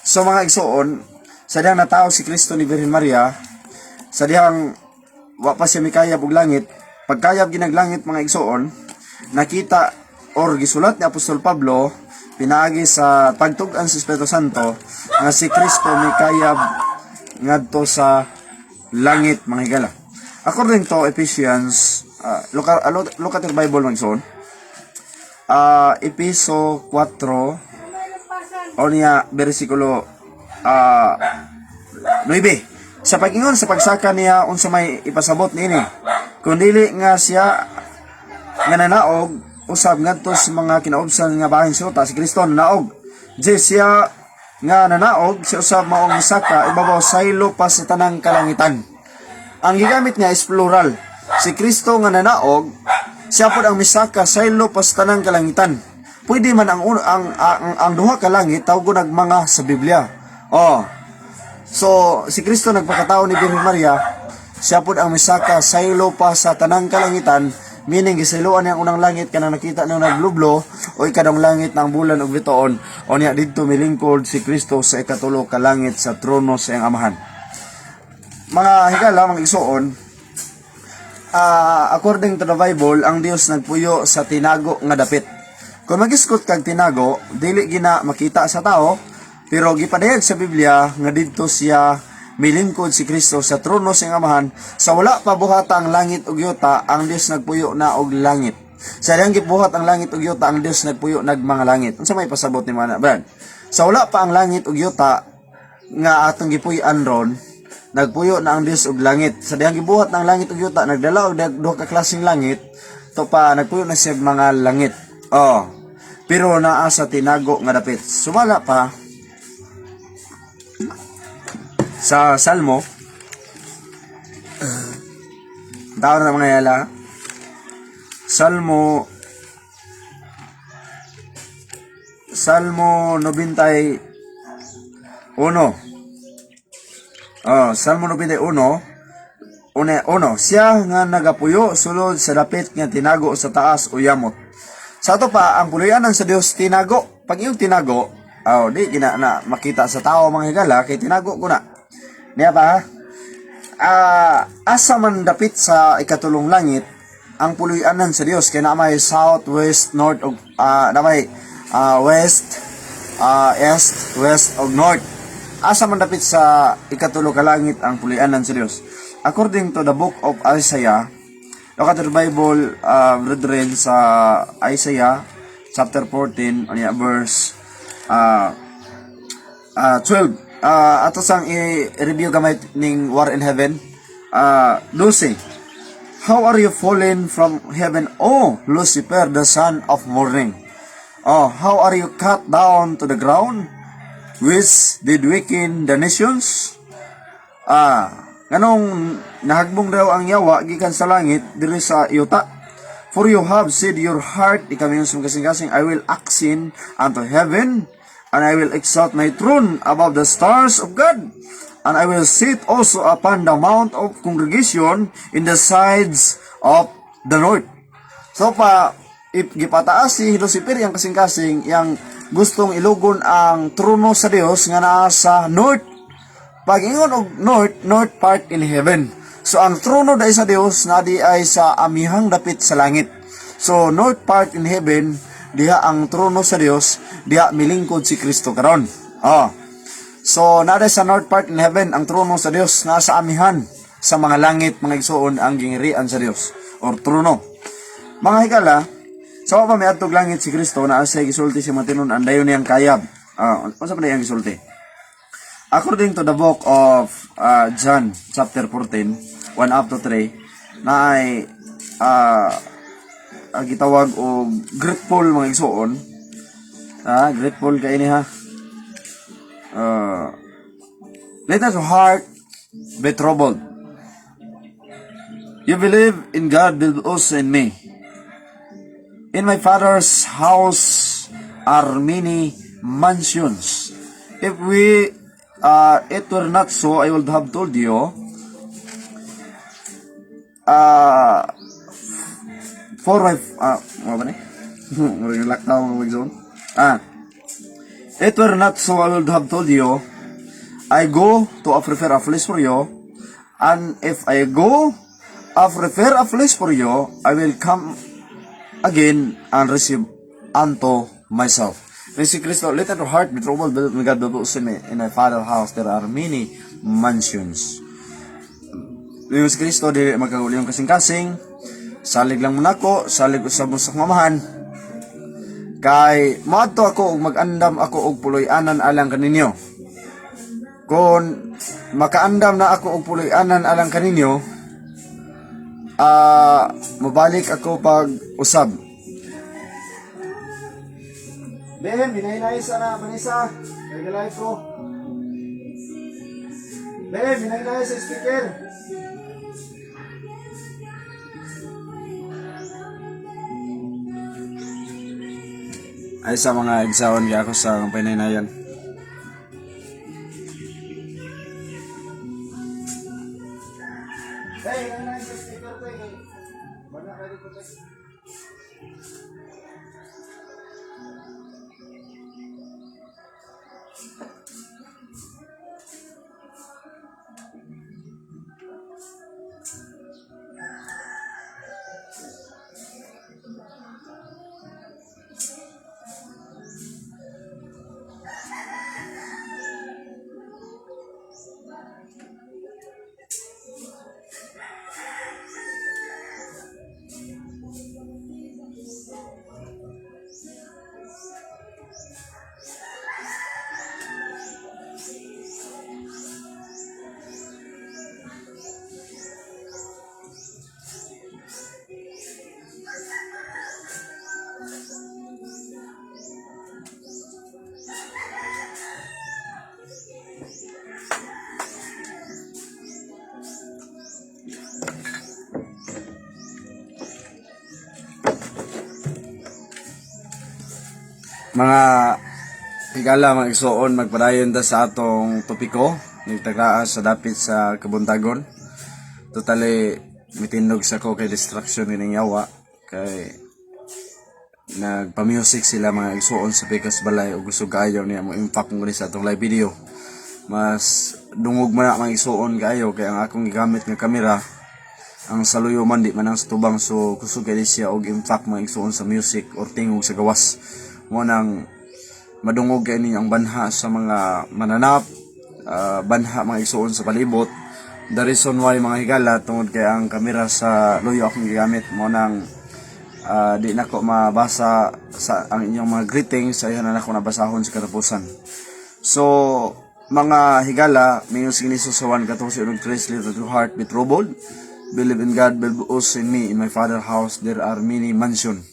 So mga igsoon, sa dihang natao si Kristo ni Virgin Maria, sa dihang wa pa siya mikayab og langit, pagkayab ginaglangit, mga igsoon, nakita or gisulat ni Apostol Pablo pinaagi sa pagtug-an sa Espiritu Santo nga si Kristo mikayab ngadto sa langit, mga higala. According to Ephesians, look at your Bible, mga igsoon. Episo 4 niya bersikulo 9. Sa pag-ingon sa pagsaka niya unsa may ipasabot niini. Kung dili nga siya nga nanaog, usab ngadto sa mga kinaubsan nga bahin suta, si Kristo nanaog. Di siya nga nanaog, siya usab maong misaka, ibabaw saylo pa sa tanang kalangitan. Ang gigamit niya is plural. Si Kristo nga nanaog, siya pod ang misaka, saylo pa sa tanang kalangitan. Pwede man ang duha ka langit tawgon nag mga sa Biblia. Oh. So si Kristo nagpakatao ni Birhen Maria, siya pod ang misaka saylo pa sa tanang kalangitan, meaning gisayloan niya ang unang langit kanang nakita nang naglublo o ikadong langit ng bulan ug bituon o niya didto milingkod si Kristo sa ikatulo ka langit sa trono sa iyang amahan. Mga higala, mga igsoon, according to the Bible, ang Dios nagpuyo sa tinago nga dapit. Kung magiskot kag tinago, dili gina makita sa tao, pero gipadayag sa Biblia nga didto siya milingkod si Kristo sa trono sa iyang amahan. Sa wala pa buhata ang langit ug yuta, ang Dios nagpuyo na og langit. Sa diyang gibuhat ang langit ug yuta, ang Dios nagpuyo nag mga langit. Unsa may pasabot ni mana Brad? Sa wala pa ang langit ug yuta nga atong gipuy-an ron, nagpuyo na ang Dios og langit. Sa diyang gibuhat ng langit ug yuta, nagdala og duha ka klaseng langit, to pa nagpuyo na siya mga langit. Oh. Pero naa sa tinago nga dapit. Sumala pa sa Salmo, tao na mga yala, Salmo 91. Salmo 91. Uno, siya nga nagapuyo sulod sa dapit nga tinago sa taas o yamot. Sa ato pa, ang puluyanan sa Dios tinago. Pag yung tinago, di gina na makita sa tao mga higala, kay tinago ko na. Niya ba? Asa man dapit sa ikatulong langit, ang puluyanan sa Dios kay na may south, west, north, og na may west, east, west, og north. Asa man dapit sa ikatulong ka langit ang puluyanan sa Dios. According to the book of Isaiah, look at the Bible, brethren, sa Isaiah chapter 14, verse 12. Ato sang i-review gamay ning War in Heaven. 12. How are you fallen from heaven, O Lucifer, the son of morning? How are you cut down to the ground, which did weaken the nations? Ganong nahagbong daw ang yawa gikan sa langit diri sa yuta. For you have said your heart, ikami yung kasing-kasing, I will ascend unto heaven, and I will exalt my throne above the stars of God, and I will sit also upon the mount of congregation in the sides of the north. So gipataas si Lucifer yang kasing-kasing, yang gustong ilugon ang trono sa Dios nga naa sa north. Pag ingon og north part in heaven. So ang trono dai sa Dios na di ay sa amihang dapit sa langit. So north part in heaven, diha ang trono sa Dios, diha milingkod si Kristo karon. So nada sa north part in heaven, ang trono sa Dios nasa amihan sa mga langit, mga igsoon ang gingirian sa Dios or trono. Mga higala, sa pa may adtog langit si Kristo na asay gisulti si matinon andayon niyang kayab. Unsa pa niyang gisulti? According to the book of John chapter 14, 1 up to 3, na ay gitawag og grateful mga igsoon. Grateful kay ini ha. Let us heart be troubled. You believe in God, believe also in me. In my Father's house are many mansions. If it were not so, I would have told you. For my it were not so, I would have told you. I go to prepare a place for you, and if I go prepare a place for you, I will come again and receive unto myself. When si Kristo, let your heart be troubled, but God will also in my Father's house there are many mansions. When si Kristo, di magkaguli yung kasing-kasing, salig lang muna ko, salig sa musang mamahan, kay maadto ako ug mag-andam ako og puloy-anan alang kaninyo. Kung makaandam na ako og puloy-anan alang kaninyo, mabalik ako pag usab. Ben, hinay-hinay sana, Vanessa. Kaya ko. Ben, hinay-hinay sa speaker. Ay sa mga igsaon kaya ako sa pinaynayan. Hey, hinay-hinay sa speaker ko. Wala ka dito. Mga higala, mga igsoon, magpadayon ta sa atong topiko nagtagaan sa dapit sa kabuntagon. Totally mitindog sa ko kay distraction ning yawa kay nagpa-music sila mga igsoon sa Pikas Balay ug gusto kaayo niya mo impact mo sa atong live video. Mas dungog man na mga igsoon kaayo kay ang akong gigamit nga kamera ang saluyo man di man ang tubang, so gusto kay siya og impact mga igsoon sa music or tingog sa gawas mo nang madungog kay ang banha sa mga mananap, banha mga igsoon sa palibot. The reason why mga higala tungod kay ang kamera sa luyo akong gigamit mo nang di na ko mabasa sa ang inyong mga greetings, ayan na ako nabasahon sa katapusan. So mga higala, mayos giniso sa 1:14 ug 3 little to heart be troubled, believe in God, believe also in me. In my Father's house there are many mansion.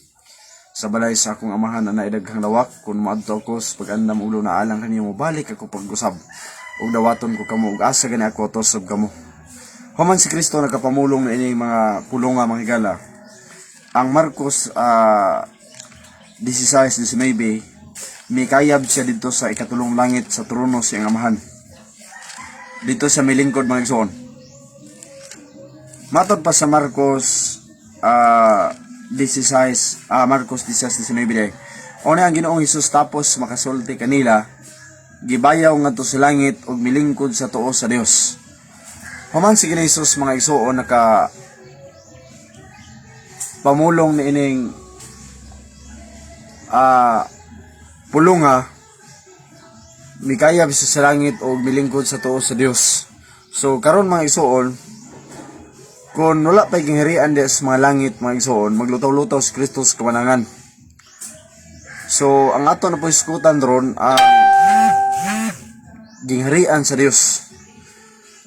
Sa balay sa akong amahan na naidaghang lawak, kung maadto ko sa pag-andam ulo na alang kaniyo mo balik ako pag-usab ug dawaton ko kamo ug asa gani ako tosog kamo. Human si Kristo nagkapamulong na ining mga pulonga mga higala. Ang Marcos 16:19 may kayab siya dito sa ikatulong langit sa trono siyang amahan. Dito sa milingkod mga igsoon. Matod pa sa Marcos Marcos 16:19. Una ang Ginoong Hesus tapos makasulti kanila, gibayaw ngadto sa langit ug milingkod sa tuo sa Dios. Human si Ginoong Hesus mga igsoon naka pamulong ni ining pulunga, mikayab sa langit ug milingkod sa tuo sa Dios. So karon mga igsoon, kung wala pa'y gingharian di sa mga langit mga igsoon, maglutaw-lutaw si Kristo sa kamanangan. So ang ato na po iskutan ron ang gingharian sa Dios.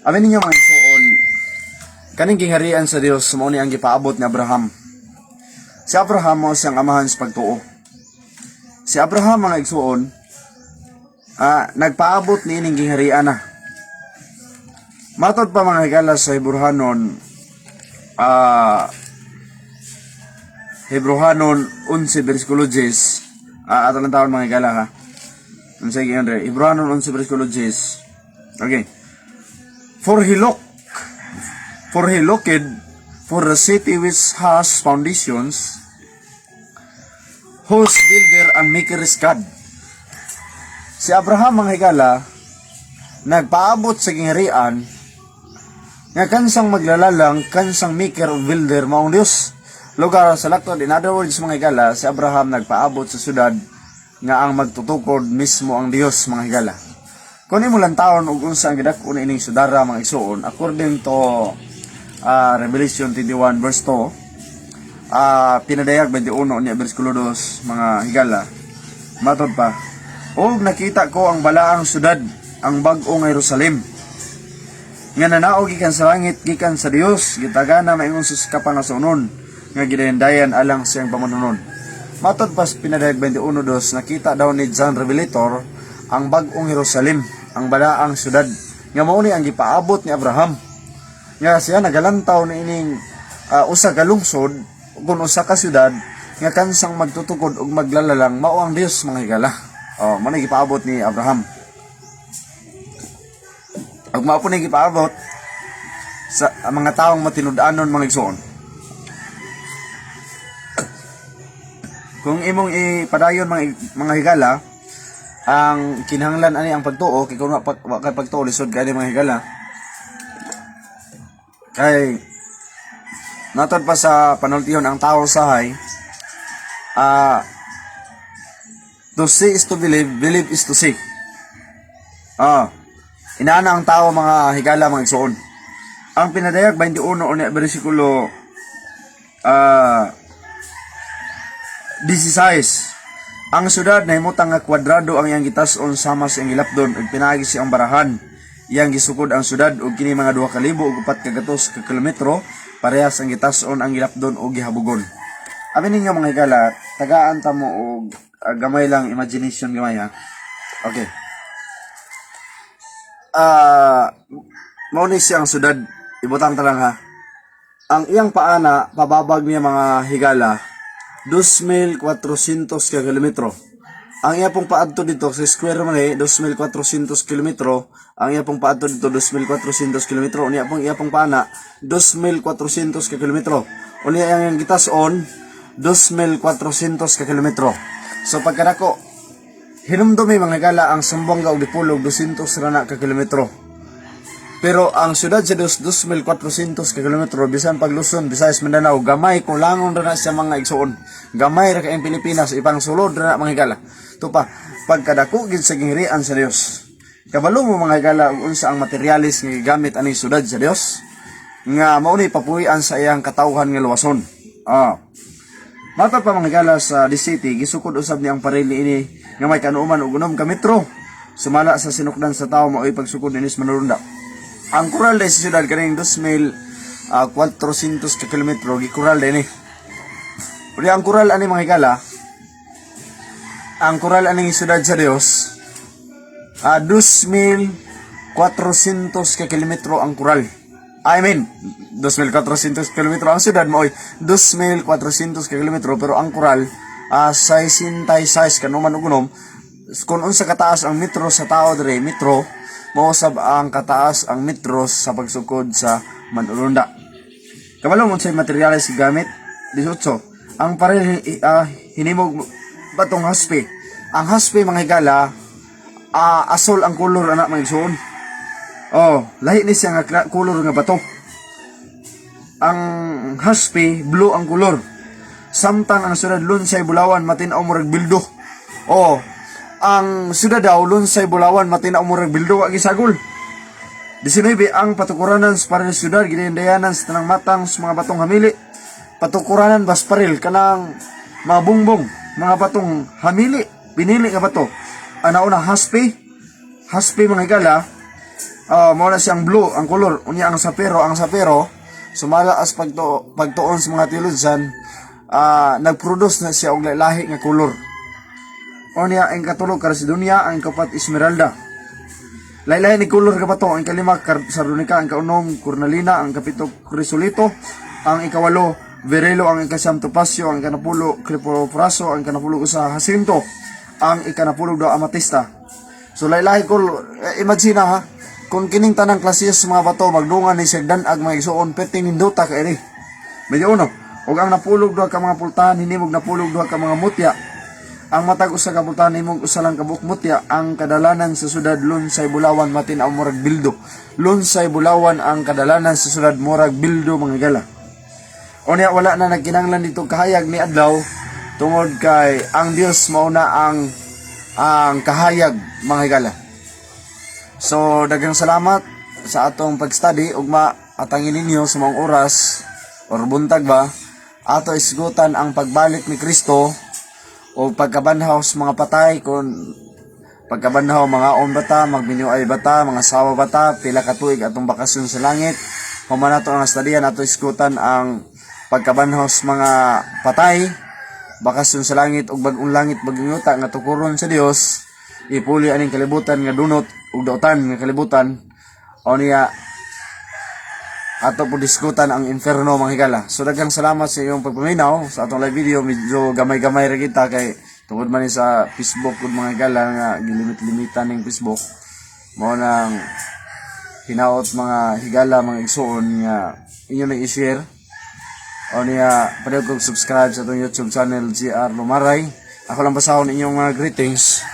Amin ninyo mga igsoon, kaning gingharian sa Dios mao ni ang gipaabot ni Abraham. Si Abraham mao siyang amahan sa pagtuo. Si Abraham mga igsoon, nagpaabot ni ining gingharian na. Matod pa mga higala sa Hebrehanon Hebrehanon 11 versikulo 10, ato lang taon mga higala ha. Sige Andre, Hebrehanon 11 versikulo 10. Okay. For he looked for the city which has foundations, whose builder and maker is God. Si Abraham mga higala nagpaabot sa gingharian nga kansang maglalalang, kansang maker o builder maong Dios. Lugar sa lakton, in other words mga higala, si Abraham nagpaabot sa syudad nga ang magtutukod mismo ang Dios mga higala. Kung imo lang taon ug unsa ang gidako na ining sudara mga igsoon, according to Revelation 21 verse 2, pinadayag 21 niya bersikulo 2 mga higala. Matod pa, "Og nakita ko ang balaang syudad, ang bag-ong Jerusalem, nga nanao gikan sa langit gikan sa Dios gitagana maingon sa kapangasonon nga gidayandayan alang siyang pamununon. Matod pas pinadayag 21:2 nakita daw ni John Revelator ang bag-ong Jerusalem, ang balaang syudad nga mao ni ang gipaabot ni Abraham. Nga siya nagalantaw ni ining usa ka lungsod kun usa ka syudad nga kansang magtutukod ug maglalalang mao ang Dios mga higala. Mao ni gipaabot ni Abraham. Ug mao po ni gipaabot sa mga taong matinud-anon mga igsoon. Kung imong ipadayon mga higala, ang kinahanglan ani ang pagtuo kay kun wa kay pagtuo lisod kay mga higala. Kay natod pa sa panultihon ang tao sahay to see is to believe, believe is to see. Inaana ang tao mga higala mga igsoon. Ang pinadayag 21 unya bersikulo 16. Ang syudad nahimutang nga kwadrado ang iyang gitas-on sama sa iyang gilapdon ug pinaagi siyang barahan. Iyang gisukod ang syudad ug kini mga 2,000 ug 400 ka kilometro parehas ang gitas-on ang gilapdon ug gihabugon. Abi ninyo mga higala, tagaan ta mo og gamay lang imagination gamay ha. Okay. Mao ni siyang syudad, ibutang ta lang ha. Ang iyang paana pababag niya mga higala 2,400 ka kilometro. Ang iya pong paadto dito sa square man 2,400 kilometro. Ang iya pong paadto dito 2,400 kilometro. Unya pong iya pong paana 2,400 ka kilometro. Unya yang gitas-on 2,400 ka kilometro. So pagkadako hinumdumi mga higala ang Zamboanga ug Dipolog 200 ra ka kilometro. Pero ang syudad sa 2,400 ka kilometro bisan pag Luzon, Visayas, Mindanao gamay kung langon ra na sa mga igsoon. Gamay ra kay Pilipinas ipang sulod ra na mga higala. To pa pagkadako gid sa gingharian sa Dios. Kabalo mo mga higala ug unsa ang materialis nga gigamit ani syudad sa Dios nga mao ni papuy-an sa iyang katawhan nga luwason. Matod pa mga higala sa D-City gisukod usab ni ang parili ini nga may kanuman og 6 ka metro. Sumala sa sinukdan sa tawo mao'y pagsukod inis manurunda. Ang kural dahil sa syudad kaning 2,400 ka kilometro gikural din eh. Uri ang kural ani mga higala, ang kural ani syudad sa Dios 2,400 ka kilometro ang kural. I mean 2,400 kilometro ang syudad mo 2,400 ka kilometro pero ang kural 66 kanuman ug unom. Kung unsa kataas ang metro sa tao dire metro mausab ang kataas ang metro sa pagsukod sa manulunda. Kabalo mo sa materyales gamit 18. Ang parel hinimog batong haspe. Ang haspe mga higala asol ang kulor anak mga igsoon. Lahi ni siya nga kulor nga bato. Ang haspe blue ang kulor. Samtang ang syudad Lunsay Bulawan matinaw murag bildo. Ang syudad daw Lunsay Bulawan matinaw murag bildo wa gisagol. 19 ang patukuranan sa paril syudad gidayandayanan sa tanang matang sa mga batong hamili. Patukuranan bas paril kanang mga bungbong, mga batong hamili, pinili nga bato. Ang nauna haspe mga higala, mao na siyang blue ang kolor. Unya ang sapero sumala as pagtuon sa mga teologian, nagproduce na siya og lahi nga kolor. Unya ang katulog Carsidonia, ang kapat Esmeralda. Laylay ni kolor ka bato, ang kalima Sardonica, ang kaunom Cornalina, ang kapito Crisolito, ang ikawalo Verelo, ang ikasyam Topacio, ang ikanapulo Clipopraso, ang ikanapulo sa Jacinto, ang ikanapulo do Amatista. So laylay kolor, imagine ha, kung kining tanang klasiyas mga bato magdungan ni Segdanag mga igsoon peting nindota ka eri. Medyo uno, ug ang napulog duha ka mga pultahan hinimog napulog duha ka mga mutya. Ang matag usa ka pultahan himog usa lang ka bukmutya. Ang kadalanan sa syudad Lunsay Bulawan matinaw murag bildo. Lunsay Bulawan ang kadalanan sa syudad murag bildo mga higala. Unya wala na nagkinahanglan dito kahayag ni adlaw tungod kay ang Dios mao na ang kahayag mga higala. So daghang salamat sa atong pag-study ug atangin ninyo sa mga oras or buntag ba ato isgutan ang pagbalik ni Kristo o pagkabanhaw sa mga patay kung pagkabanhaw mga on bata, magbinuay bata, mga sawa bata, pila ka tuig atong bakasyon sa langit. Pamanato ang estadya nato iskutan ang pagkabanhaw sa mga patay, bakasyon sa langit ug bag-ong langit bagong yuta nga tukuron sa Dios. Ipuli aning kalibutan nga dunot ug daotan nga kalibutan. O niya ato po diskutan ang inferno mga higala. So daghang salamat sa iyong pagpaminaw sa atong live video. Medyo gamay-gamay ra kita kay tungod man ni sa Facebook ug mga higala nga gilimit-limitan ning Facebook. Mao nang hinaot mga higala mga igsoon nga inyo nang i-share. O niya pwede kong subscribe sa atong YouTube channel GR Lumaray. Ako lang basahon inyong mga greetings.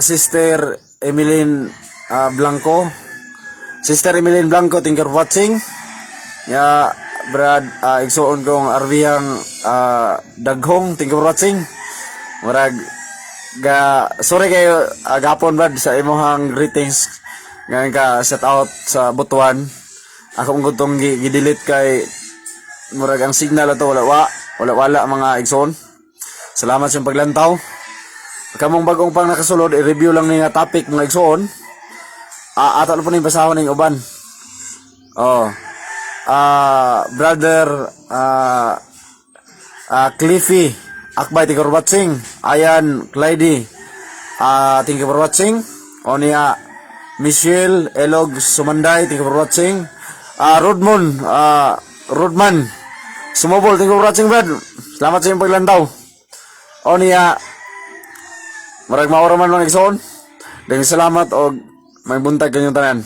Sister Emeline Blanco. Sister Emeline Blanco, thank you for watching. Ya, Brad, igsoon kong Arvihang Daghong, thank you for watching. Murag, sorry kayo, gapon Brad, sa imong greetings. Ngayon ka, shout out sa Butuan. Ako ang gutong gidelete kay, murag ang signal ato, wala mga igsoon. Salamat sa paglantaw. Kamong bagong pang nakasulod, i-review lang nga topic mga igsoon. Ato na po na yung basahon ng uban. Brother Cliffy Akbay, thank you for watching. Ayan Clyde, thank you for watching. O niya Michelle Elog Sumanday, thank you for watching. Rodman Sumobol, thank you for watching Brad. Salamat sa iyong paglantaw. O niya marag maura man mga igsoon. Dahil salamat o may buntag kanyang tanan.